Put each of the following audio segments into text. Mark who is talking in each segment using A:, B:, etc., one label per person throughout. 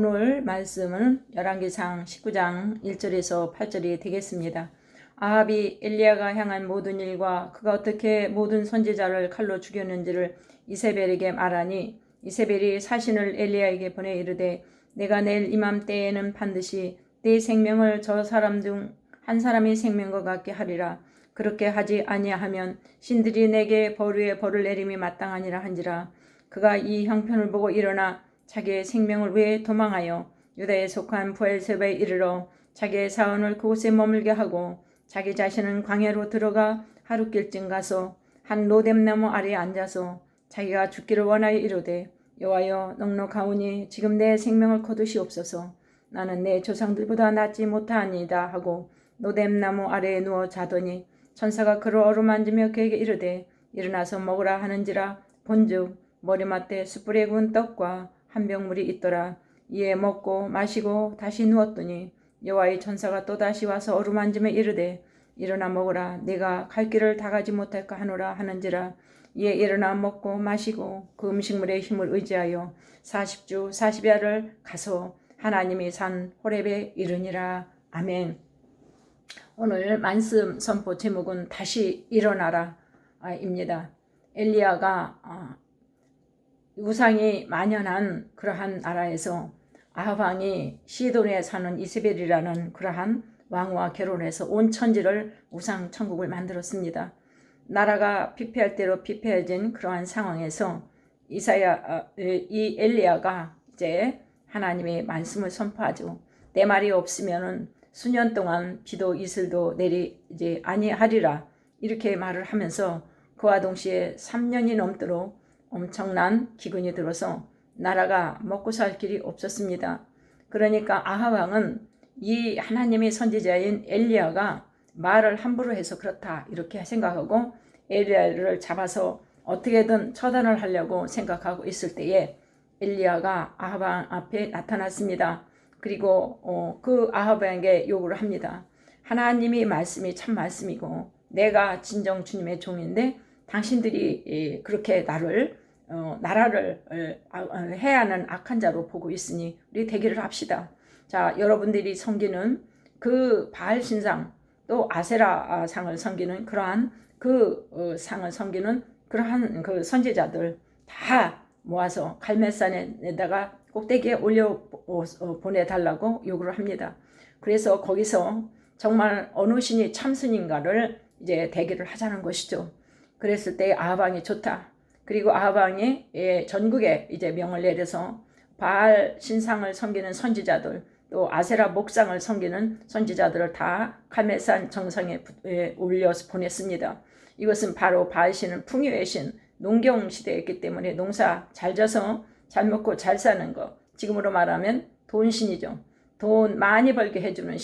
A: 오늘 말씀은 열왕기상 19장 1절에서 8절이 되겠습니다. 아합이 엘리야가 향한 모든 일과 그가 어떻게 모든 선지자를 칼로 죽였는지를 이세벨에게 말하니 이세벨이 사신을 엘리야에게 보내 이르되 내가 내일 이맘때에는 반드시 네 생명을 저 사람 중 한 사람의 생명과 같게 하리라. 그렇게 하지 아니하면 신들이 내게 벌 위에 벌을 내림이 마땅하니라 한지라. 그가 이 형편을 보고 일어나 자기의 생명을 위해 도망하여 유다에 속한 브엘세바에 이르러 자기의 사원을 그곳에 머물게 하고 자기 자신은 광야로 들어가 하룻길쯤 가서 한 로뎀나무 아래에 앉아서 자기가 죽기를 원하여 이르되 여호와여 넉넉하오니 지금 내 생명을 거두시옵소서. 나는 내 조상들보다 낫지 못하니이다 하고 로뎀나무 아래에 누워 자더니 천사가 그를 어루만지며 그에게 이르되 일어나서 먹으라 하는지라. 본즉 머리맡에 숯불에 구운 떡과 한 병물이 있더라. 이에 먹고 마시고 다시 누웠더니 여호와의 천사가 또다시 와서 어루만지며 이르되 일어나 먹으라. 네가 갈 길을 다 가지 못할까 하노라 하는지라. 이에 일어나 먹고 마시고 그 음식물의 힘을 의지하여 40주 40야를 가서 하나님이 산 호렙에 이르니라. 아멘. 오늘 말씀 선포 제목은 다시 일어나라 입니다. 엘리야가 우상이 만연한 그러한 나라에서 아합 왕이 시돈에 사는 이세벨이라는 그러한 왕과 결혼해서 온 천지를 우상 천국을 만들었습니다. 나라가 피폐할 대로 피폐해진 그러한 상황에서 이 엘리야가 이제 하나님의 말씀을 선포하죠. 내 말이 없으면은 수년 동안 비도 이슬도 내리지 아니하리라 이렇게 말을 하면서 그와 동시에 3년이 넘도록 엄청난 기근이 들어서 나라가 먹고 살 길이 없었습니다. 그러니까 아합 왕은 이 하나님의 선지자인 엘리야가 말을 함부로 해서 그렇다 이렇게 생각하고 엘리야를 잡아서 어떻게든 처단을 하려고 생각하고 있을 때에 엘리야가 아합 왕 앞에 나타났습니다. 그리고 그 아합 왕에게 요구를 합니다. 하나님의 말씀이 참 말씀이고 내가 진정 주님의 종인데 당신들이 그렇게 나라를 해야 하는 악한 자로 보고 있으니 우리 대기를 합시다. 자, 여러분들이 섬기는 그 바알 신상 또 아세라 상을 섬기는 그러한 그 상을 섬기는 그러한 그 선지자들 다 모아서 갈멜산에다가 꼭대기에 올려 보내달라고 요구를 합니다. 그래서 거기서 정말 어느 신이 참신인가를 이제 대기를 하자는 것이죠. 그랬을 때 아합 왕이 좋다. 그리고 아합 왕이 전국에 이제 명을 내려서 바알 신상을 섬기는 선지자들 또 아세라 목상을 섬기는 선지자들을 다 갈멜산 정상에 올려서 보냈습니다. 이것은 바로 바알 신은 풍요의 신, 농경 시대였기 때문에 농사 잘 져서 잘 먹고 잘 사는 거. 지금으로 말하면 돈신이죠. 돈 많이 벌게 해주는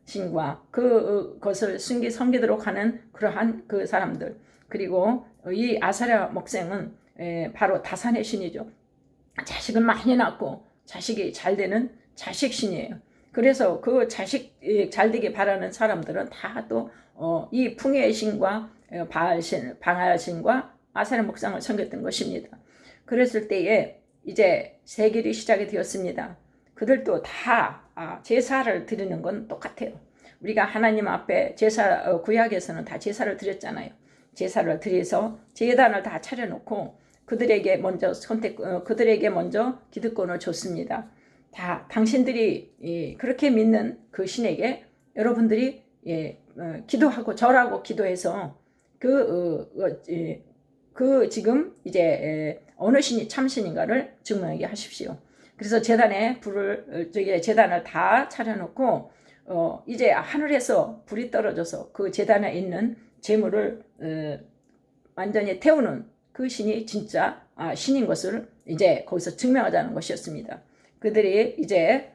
A: 신과 그것을 섬기도록 하는 그러한 그 사람들. 그리고 이 아세라 목생은 바로 다산의 신이죠. 자식을 많이 낳고 자식이 잘 되는 자식신이에요. 그래서 그 자식 잘 되게 바라는 사람들은 다 또 이 풍요의 신과 바알신, 방알신과 아세라 목상을 섬겼던 것입니다. 그랬을 때에 이제 세길이 시작이 되었습니다. 그들도 다 제사를 드리는 건 똑같아요. 우리가 하나님 앞에 제사 구약에서는 다 제사를 드렸잖아요. 제사를 드려서 제단을 다 차려놓고 그들에게 먼저 기득권을 줬습니다. 다 당신들이 그렇게 믿는 그 신에게 여러분들이 기도하고 절하고 기도해서 지금 이제 어느 신이 참신인가를 증명하게 하십시오. 그래서 제단을 다 차려놓고 이제 하늘에서 불이 떨어져서 그 제단에 있는 제물을 완전히 태우는 그 신이 진짜 신인 것을 이제 거기서 증명하자는 것이었습니다. 그들이 이제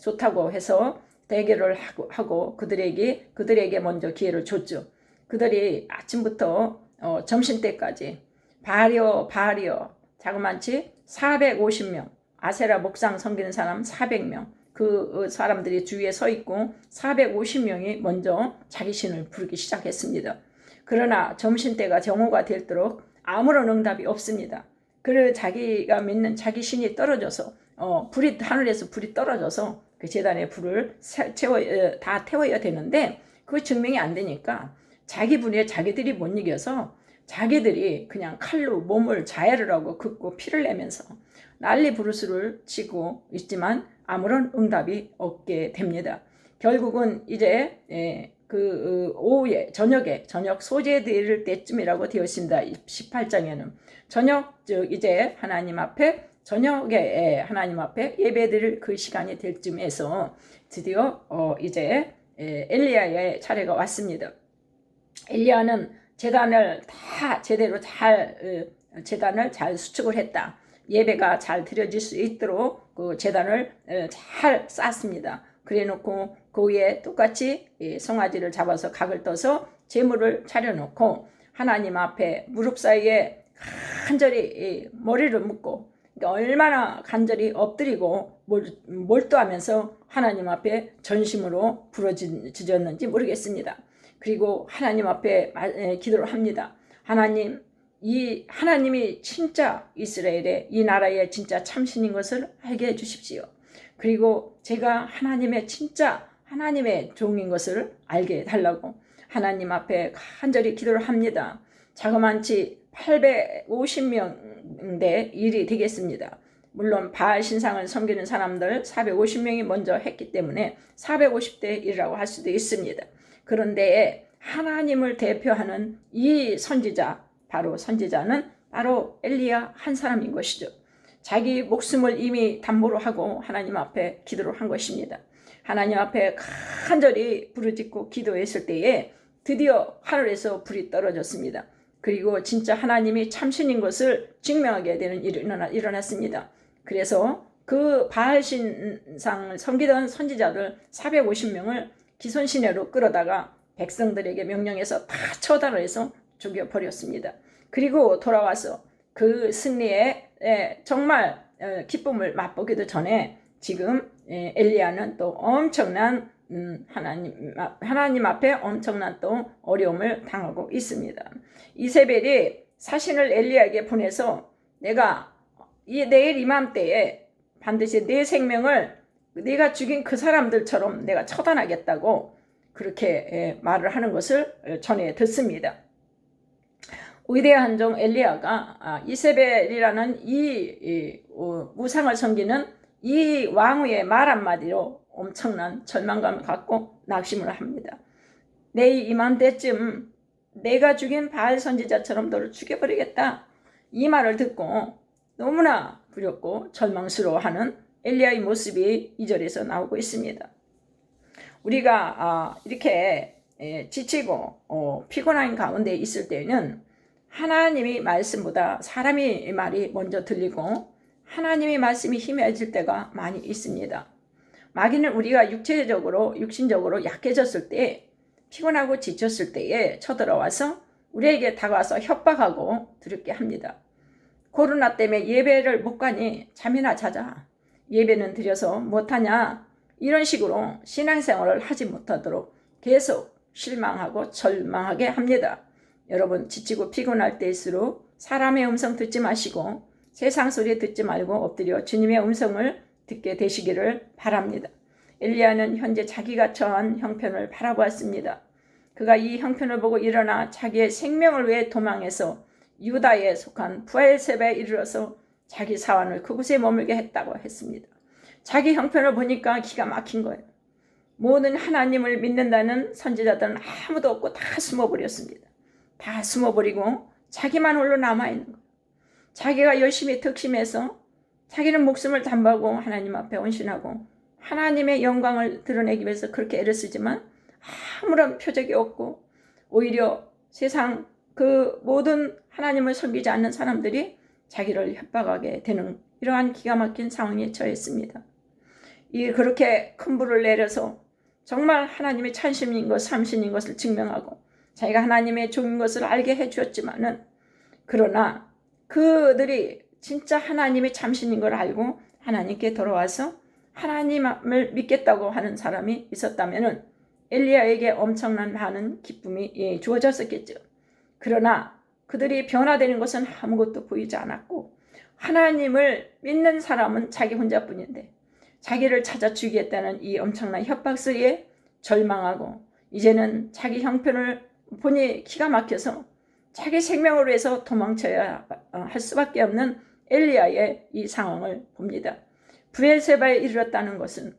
A: 좋다고 해서 대결을 하고 그들에게 먼저 기회를 줬죠. 그들이 아침부터 점심때까지 바알이여 자그만치 450명 아세라 목상 섬기는 사람 400명 그 사람들이 주위에 서 있고 450명이 먼저 자기 신을 부르기 시작했습니다. 그러나 점심때가 정오가 될도록 아무런 응답이 없습니다. 그를 자기가 믿는 자기 신이 떨어져서 불이 하늘에서 불이 떨어져서 그 제단에 불을 다 태워야 되는데 그 증명이 안 되니까 자기 분에 자기들이 못 이겨서 자기들이 그냥 칼로 몸을 자해를 하고 긋고 피를 내면서 난리 부르스를 치고 있지만 아무런 응답이 없게 됩니다. 결국은 이제 오후에 저녁 소재될 때쯤이라고 되어 있습니다. 18장에는 저녁 즉 이제 하나님 앞에 저녁에 하나님 앞에 예배드릴 그 시간이 될 쯤에서 드디어 이제 엘리야의 차례가 왔습니다. 엘리야는 재단을 다 제대로 재단을 잘 수축을 했다. 예배가 잘 드려질 수 있도록 그 재단을 잘 쌓습니다. 그래놓고 그 위에 똑같이 송아지를 잡아서 각을 떠서 제물을 차려놓고 하나님 앞에 무릎 사이에 간절히 머리를 묶고 얼마나 간절히 엎드리고 몰두하면서 하나님 앞에 전심으로 부르짖었는지 모르겠습니다. 그리고 하나님 앞에 기도를 합니다. 하나님이 진짜 이스라엘의 이 나라의 진짜 참신인 것을 알게 해주십시오. 그리고 제가 하나님의 종인 것을 알게 해달라고 하나님 앞에 간절히 기도를 합니다. 자그만치 850명대 일이 되겠습니다. 물론 바알 신상을 섬기는 사람들 450명이 먼저 했기 때문에 450대 1이라고 할 수도 있습니다. 그런데 하나님을 대표하는 이 선지자는 바로 엘리야 한 사람인 것이죠. 자기 목숨을 이미 담보로 하고 하나님 앞에 기도를 한 것입니다. 하나님 앞에 간절히 부르짖고 기도했을 때에 드디어 하늘에서 불이 떨어졌습니다. 그리고 진짜 하나님이 참신인 것을 증명하게 되는 일이 일어났습니다. 그래서 그 바알 신상을 섬기던 선지자들 450명을 기손시내로 끌어다가 백성들에게 명령해서 다 처단을 해서 죽여버렸습니다. 그리고 돌아와서 그 승리에 정말 기쁨을 맛보기도 전에 지금 엘리야는 또 엄청난 하나님 앞에 엄청난 또 어려움을 당하고 있습니다. 이세벨이 사신을 엘리야에게 보내서 내가 내일 이맘때에 반드시 내 생명을 네가 죽인 그 사람들처럼 내가 처단하겠다고 그렇게 말을 하는 것을 전해 듣습니다. 위대한 종 엘리야가 이세벨이라는 이 우상을 섬기는 이 왕후의 말 한마디로 엄청난 절망감을 갖고 낙심을 합니다. 내일 이맘때쯤 내가 죽인 바알 선지자처럼 너를 죽여버리겠다. 이 말을 듣고 너무나 두렵고 절망스러워하는 엘리야의 모습이 이 절에서 나오고 있습니다. 우리가 이렇게 지치고 피곤한 가운데 있을 때는 하나님의 말씀보다 사람의 말이 먼저 들리고 하나님의 말씀이 희미해질 때가 많이 있습니다. 마귀는 우리가 육신적으로 약해졌을 때, 피곤하고 지쳤을 때에 쳐들어와서 우리에게 다가와서 협박하고 두렵게 합니다. 코로나 때문에 예배를 못 가니 잠이나 자자. 예배는 드려서 못하냐. 이런 식으로 신앙생활을 하지 못하도록 계속 실망하고 절망하게 합니다. 여러분 지치고 피곤할 때일수록 사람의 음성 듣지 마시고 세상 소리 듣지 말고 엎드려 주님의 음성을 듣게 되시기를 바랍니다. 엘리야는 현재 자기가 처한 형편을 바라보았습니다. 그가 이 형편을 보고 일어나 자기의 생명을 위해 도망해서 유다에 속한 부엘세바에 이르러서 자기 사환을 그곳에 머물게 했다고 했습니다. 자기 형편을 보니까 기가 막힌 거예요. 모든 하나님을 믿는다는 선지자들은 아무도 없고 다 숨어버렸습니다. 다 숨어버리고 자기만 홀로 남아있는 거예요. 자기가 열심히 득심해서 자기는 목숨을 담보하고 하나님 앞에 헌신하고 하나님의 영광을 드러내기 위해서 그렇게 애를 쓰지만 아무런 표적이 없고 오히려 세상 그 모든 하나님을 섬기지 않는 사람들이 자기를 협박하게 되는 이러한 기가 막힌 상황에 처했습니다. 그렇게 큰 불을 내려서 정말 하나님의 참신인 것, 삼신인 것을 증명하고 자기가 하나님의 종인 것을 알게 해주었지만은 그러나 그들이 진짜 하나님의 참신인 걸 알고 하나님께 돌아와서 하나님을 믿겠다고 하는 사람이 있었다면은 엘리야에게 엄청난 많은 기쁨이 주어졌었겠죠. 그러나 그들이 변화되는 것은 아무것도 보이지 않았고 하나님을 믿는 사람은 자기 혼자뿐인데 자기를 찾아 죽이겠다는 이 엄청난 협박 속에 절망하고 이제는 자기 형편을 보니 기가 막혀서 자기 생명을 위해서 도망쳐야 할 수밖에 없는 엘리야의 이 상황을 봅니다. 브엘세바에 이르렀다는 것은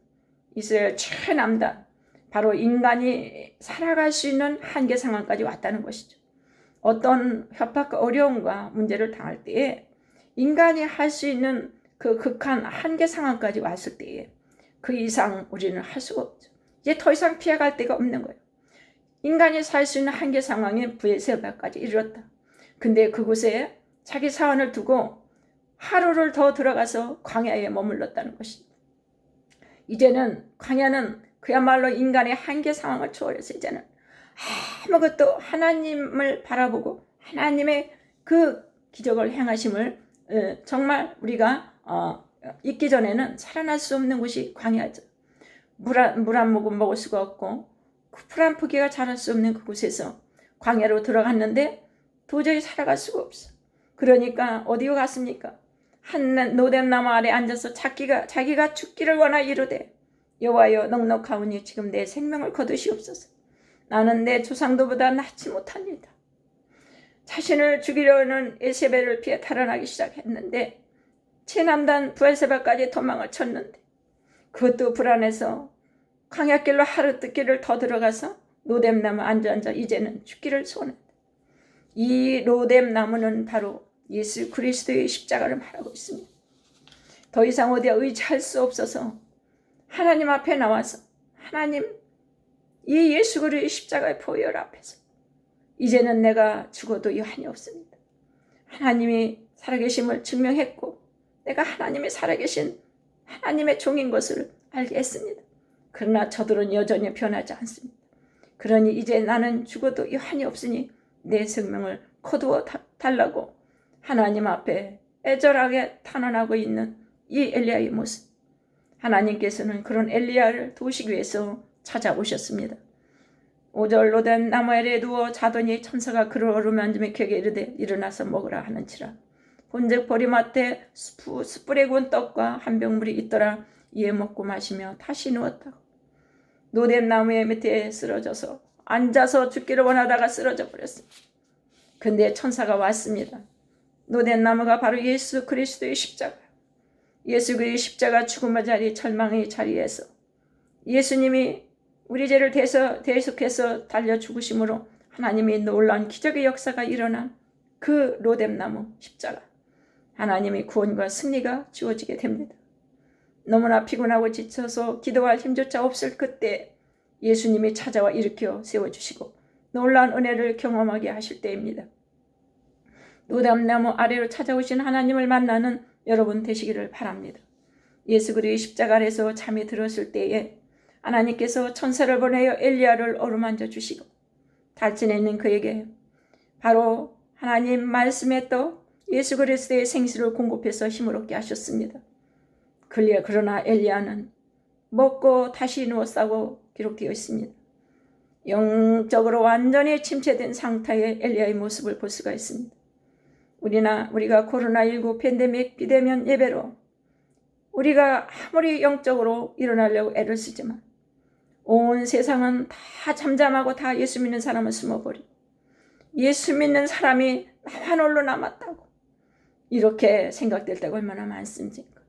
A: 이스라엘 최남단, 바로 인간이 살아갈 수 있는 한계 상황까지 왔다는 것이죠. 어떤 협박과 어려움과 문제를 당할 때에 인간이 할 수 있는 그 극한 한계 상황까지 왔을 때에 그 이상 우리는 할 수가 없죠. 이제 더 이상 피해갈 데가 없는 거예요. 인간이 살 수 있는 한계 상황에 브엘세바까지 이르렀다. 근데 그곳에 자기 사원을 두고 하루를 더 들어가서 광야에 머물렀다는 것입니다. 이제는 광야는 그야말로 인간의 한계 상황을 초월해서 이제는 아무것도 하나님을 바라보고 하나님의 그 기적을 행하심을 정말 우리가 있기 전에는 살아날 수 없는 곳이 광야죠. 물 한 모금 먹을 수가 없고 풀 한 포기가 자랄 수 없는 그곳에서 광야로 들어갔는데 도저히 살아갈 수가 없어. 그러니까 어디로 갔습니까? 한 노뎀나무 아래 앉아서 자기가 죽기를 원하 이르되 여호와여 넉넉하오니 지금 내 생명을 거두시옵소서. 나는 내 조상도보다 낫지 못합니다. 자신을 죽이려는 예세벨을 피해 탈환하기 시작했는데 최남단 브엘세바까지 도망을 쳤는데 그것도 불안해서 광야길로 하루 늦길을 더 들어가서 로뎀나무 앉아 이제는 죽기를 소원했다. 이 로뎀나무는 바로 예수 그리스도의 십자가를 말하고 있습니다. 더 이상 어디에 의지할 수 없어서 하나님 앞에 나와서 하나님 이 예수 그리스도의 십자가의 보혈 앞에서 이제는 내가 죽어도 여한이 없습니다. 하나님이 살아계심을 증명했고 내가 하나님이 살아계신 하나님의 종인 것을 알게 했습니다. 그러나 저들은 여전히 변하지 않습니다. 그러니 이제 나는 죽어도 여한이 없으니 내 생명을 거두어 달라고 하나님 앞에 애절하게 탄원하고 있는 이 엘리야의 모습. 하나님께서는 그런 엘리야를 도우시기 위해서 찾아오셨습니다. 5절 로뎀 나무 아래에 누워 자더니 천사가 그를 어루만지며 그에게 이르되 일어나서 먹으라 하는지라. 본즉 보리밭에 숯불에 구운 떡과 한 병물이 있더라. 이에 먹고 마시며 다시 누웠다고. 로뎀 나무의 밑에 쓰러져서 앉아서 죽기를 원하다가 쓰러져 버렸습니다. 근데 천사가 왔습니다. 로뎀 나무가 바로 예수 그리스도의 십자가. 예수 그리스도의 십자가 죽음의 자리, 절망의 자리에서 예수님이 우리 죄를 대속해서 달려 죽으심으로 하나님이 놀라운 기적의 역사가 일어난 그 로뎀 나무 십자가. 하나님의 구원과 승리가 주어지게 됩니다. 너무나 피곤하고 지쳐서 기도할 힘조차 없을 그때 예수님이 찾아와 일으켜 세워주시고 놀라운 은혜를 경험하게 하실 때입니다. 로뎀나무 아래로 찾아오신 하나님을 만나는 여러분 되시기를 바랍니다. 예수 그리스도의 십자가 아래서 잠이 들었을 때에 하나님께서 천사를 보내어 엘리야를 어루만져 주시고 달진에 있는 그에게 바로 하나님 말씀의 떡 예수 그리스도의 생수를 공급해서 힘을 얻게 하셨습니다. 그러나 엘리야는 먹고 다시 누웠다고 기록되어 있습니다. 영적으로 완전히 침체된 상태의 엘리야의 모습을 볼 수가 있습니다. 우리가 코로나19 팬데믹 비대면 예배로 우리가 아무리 영적으로 일어나려고 애를 쓰지만 온 세상은 다 잠잠하고 다 예수 믿는 사람은 숨어버리고 예수 믿는 사람이 나만 홀로 남았다고 이렇게 생각될 때가 얼마나 많습니까?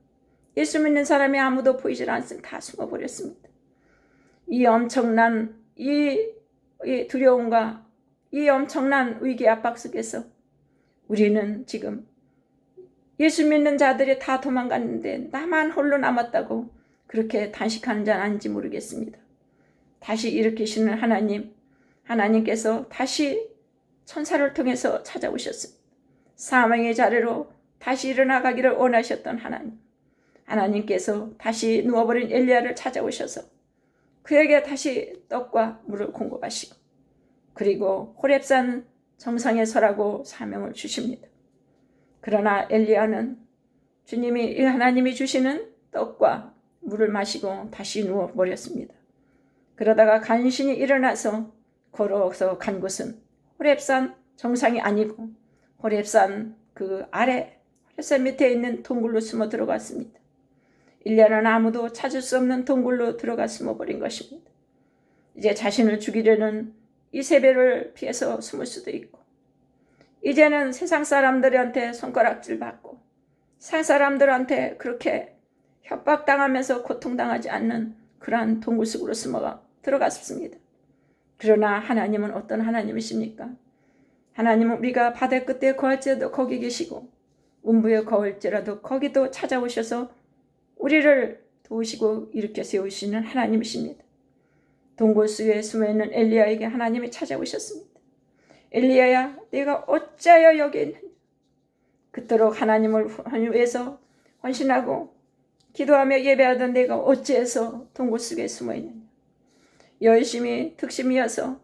A: 예수 믿는 사람이 아무도 보이질 않습니다. 다 숨어버렸습니다. 이 엄청난 이 두려움과 이 엄청난 위기 압박 속에서 우리는 지금 예수 믿는 자들이 다 도망갔는데 나만 홀로 남았다고 그렇게 단식하는 자는 아닌지 모르겠습니다. 다시 일으키시는 하나님께서 다시 천사를 통해서 찾아오셨습니다. 사망의 자리로 다시 일어나가기를 원하셨던 하나님께서 다시 누워버린 엘리야를 찾아오셔서 그에게 다시 떡과 물을 공급하시고 그리고 호렙산 정상에 서라고 사명을 주십니다. 그러나 엘리야는 하나님이 주시는 떡과 물을 마시고 다시 누워버렸습니다. 그러다가 간신히 일어나서 걸어서 간 곳은 호렙산 정상이 아니고 호렙산 그 아래 햇살 밑에 있는 동굴로 숨어 들어갔습니다. 엘리야는 아무도 찾을 수 없는 동굴로 들어가 숨어버린 것입니다. 이제 자신을 죽이려는 이세벨을 피해서 숨을 수도 있고, 이제는 세상 사람들한테 손가락질 받고 세상 사람들한테 그렇게 협박당하면서 고통당하지 않는 그러한 동굴 속으로 숨어 들어갔습니다. 그러나 하나님은 어떤 하나님이십니까? 하나님은 우리가 바다 끝에 거할지라도 거기 계시고 운부에 거할지라도 거기도 찾아오셔서 우리를 도우시고 일으켜 세우시는 하나님이십니다. 동굴 속에 숨어있는 엘리야에게 하나님이 찾아오셨습니다. 엘리야야, 내가 어찌하여 여기 있느냐? 그토록 하나님을 위해서 헌신하고 기도하며 예배하던 내가 어찌해서 동굴 속에 숨어있느냐? 열심히 특심이어서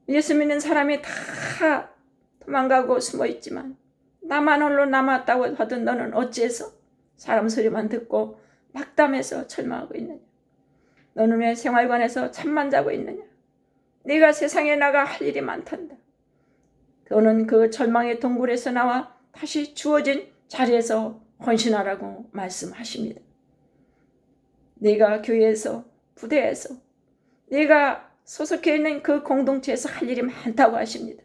A: 예수 믿는 사람이 다 도망가고 숨어있지만 나만 홀로 남았다고 하던 너는 어찌해서 사람 소리만 듣고 막담해서 절망하고 있느냐? 너는 왜 생활관에서 잠만 자고 있느냐? 네가 세상에 나가 할 일이 많단다. 너는 그 절망의 동굴에서 나와 다시 주어진 자리에서 헌신하라고 말씀하십니다. 네가 교회에서, 부대에서, 네가 소속해 있는 그 공동체에서 할 일이 많다고 하십니다.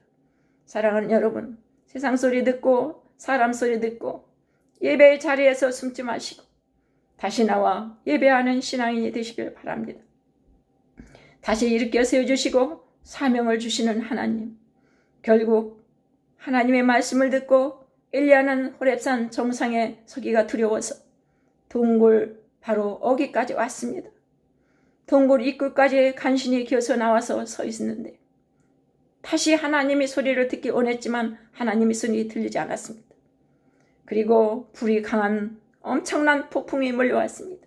A: 사랑하는 여러분, 세상 소리 듣고 사람 소리 듣고 예배의 자리에서 숨지 마시고 다시 나와 예배하는 신앙인이 되시길 바랍니다. 다시 일으켜 세워주시고 사명을 주시는 하나님, 결국 하나님의 말씀을 듣고 엘리야는 호렙산 정상에 서기가 두려워서 동굴 바로 어기까지 왔습니다. 동굴 입구까지 간신히 기어서 나와서 서 있었는데 다시 하나님의 소리를 듣기 원했지만 하나님의 소리 들리지 않았습니다. 그리고 불이 강한 엄청난 폭풍이 몰려왔습니다.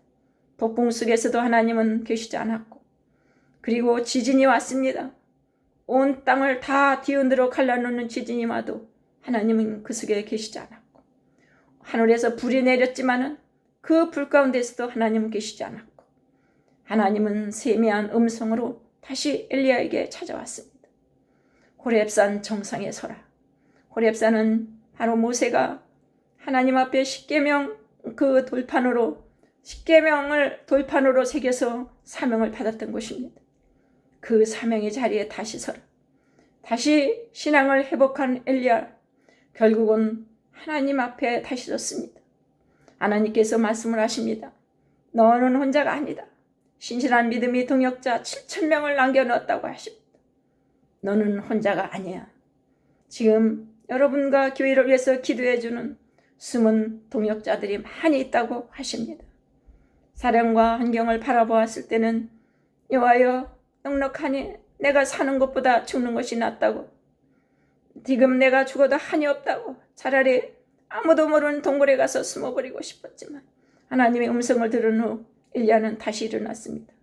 A: 폭풍 속에서도 하나님은 계시지 않았고, 그리고 지진이 왔습니다. 온 땅을 다 뒤흔들어 갈라놓는 지진이 와도 하나님은 그 속에 계시지 않았고, 하늘에서 불이 내렸지만은 그 불 가운데서도 하나님은 계시지 않았고, 하나님은 세미한 음성으로 다시 엘리야에게 찾아왔습니다. 호렙산 정상에 서라. 호렙산은 바로 모세가 하나님 앞에 십계명 그 돌판으로, 십계명을 돌판으로 새겨서 사명을 받았던 곳입니다. 그 사명의 자리에 다시 서라. 다시 신앙을 회복한 엘리야, 결국은 하나님 앞에 다시 섰습니다. 하나님께서 말씀을 하십니다. 너는 혼자가 아니다. 신실한 믿음의 동역자 7,000명을 남겨놓았다고 하십니다. 너는 혼자가 아니야. 지금 여러분과 교회를 위해서 기도해주는 숨은 동역자들이 많이 있다고 하십니다. 사령과 환경을 바라보았을 때는 여호와여, 넉넉하니 내가 사는 것보다 죽는 것이 낫다고, 지금 내가 죽어도 한이 없다고, 차라리 아무도 모르는 동굴에 가서 숨어버리고 싶었지만 하나님의 음성을 들은 후 엘리야는 다시 일어났습니다.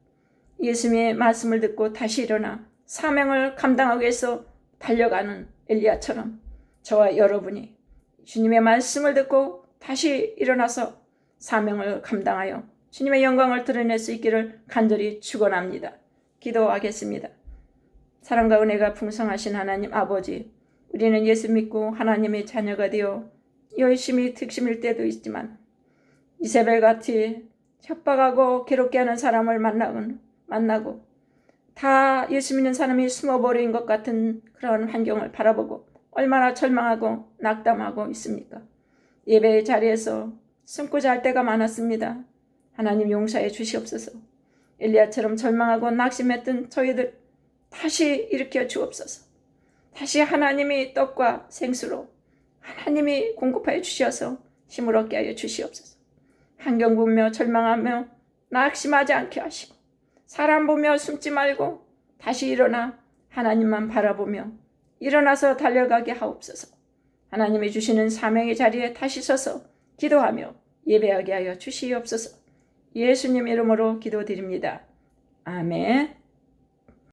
A: 예수님의 말씀을 듣고 다시 일어나 사명을 감당하기 위해서 달려가는 엘리야처럼 저와 여러분이 주님의 말씀을 듣고 다시 일어나서 사명을 감당하여 주님의 영광을 드러낼 수 있기를 간절히 축원합니다. 기도하겠습니다. 사랑과 은혜가 풍성하신 하나님 아버지, 우리는 예수 믿고 하나님의 자녀가 되어 열심히 특심일 때도 있지만 이세벨같이 협박하고 괴롭게 하는 사람을 만나고 다 예수 믿는 사람이 숨어버린 것 같은 그런 환경을 바라보고 얼마나 절망하고 낙담하고 있습니까? 예배의 자리에서 숨고 잘 때가 많았습니다. 하나님 용서해 주시옵소서. 엘리야처럼 절망하고 낙심했던 저희들 다시 일으켜 주옵소서. 다시 하나님이 떡과 생수로 하나님이 공급하여 주셔서 힘을 얻게 하여 주시옵소서. 환경 보며 절망하며 낙심하지 않게 하시고 사람 보며 숨지 말고 다시 일어나 하나님만 바라보며 일어나서 달려가게 하옵소서. 하나님이 주시는 사명의 자리에 다시 서서 기도하며 예배하게 하여 주시옵소서. 예수님 이름으로 기도드립니다. 아멘.